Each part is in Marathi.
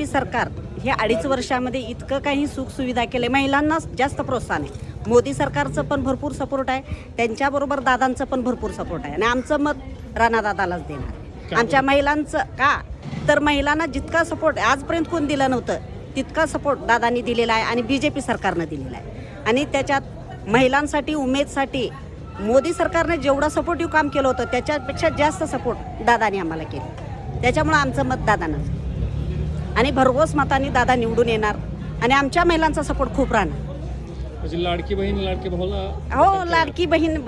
पी सरकार हे 2.5 वर्षामध्ये इतकं काही सुखसुविधा केले, महिलांना जास्त प्रोत्साहन आहे. मोदी सरकारचं पण भरपूर सपोर्ट आहे, त्यांच्याबरोबर दादांचं पण भरपूर सपोर्ट आहे आणि आमचं मत राणादादालाच देणार. आमच्या महिलांचं का तर महिलांना जितका सपोर्ट आजपर्यंत कोण दिलं नव्हतं तितका सपोर्ट दादांनी दिलेला आहे आणि BJP सरकारनं दिलेला आहे. आणि त्याच्यात महिलांसाठी उमेदसाठी मोदी सरकारने जेवढं सपोर्टिव्ह काम केलं होतं त्याच्यापेक्षा जास्त सपोर्ट दादाने आम्हाला केलं. त्याच्यामुळं आमचं मत दादांना आणि भरघोस मताने दादा निवडून येणार आणि आमच्या महिलांचा सपोर्ट खूप राहणार. म्हणजे लाडकी बहीण लाडके भाऊला हो,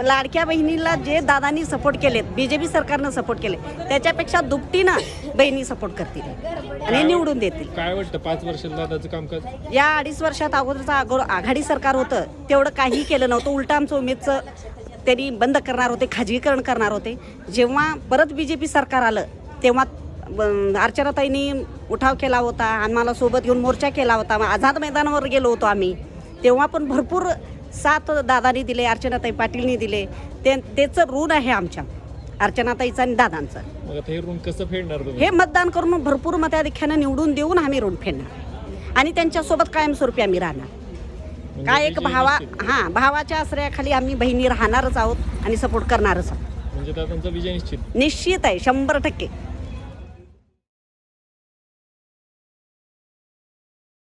लाडक्या बहिणीला जे दादांनी सपोर्ट केलेत, BJP सरकारनं सपोर्ट केले त्याच्यापेक्षा दुपटीनं बहिणी सपोर्ट करतील आणि निवडून देतील. काय वाटतं 5 वर्षात दादाचं कामकाज? या 2.5 वर्षात अगोदरचं आघाडी सरकार होतं तेवढं काही केलं नव्हतं. उलटं आमचं उमेदचं त्यांनी बंद करणार होते, खाजगीकरण करणार होते. जेव्हा परत BJP सरकार आलं तेव्हा अर्चनाताईंनी उठाव केला होता, आम्हाला सोबत घेऊन मोर्चा केला होता, आझाद मैदानावर गेलो होतो आम्ही. तेव्हा पण भरपूर साथ दादानी दिले, अर्चनाताई पाटीलनी दिले. त्याचं ऋण आहे आमच्या अर्चनाताईचं आणि दादांचं. मग आता हे ऋण कसं फेडणार तुम्ही? हे मतदान करून भरपूर मताधिक्यानं निवडून देऊन आम्ही ऋण फेडणार आणि त्यांच्यासोबत कायमस्वरूपी आम्ही राहणार. म्हणजे काय एक विजय निश्चित. भावाच्या आश्रयाखाली आम्ही बहिणी राहणारच आहोत आणि सपोर्ट करणारच आहोत. म्हणजे दादांचा विजय निश्चित. निश्चित आहे, 100%.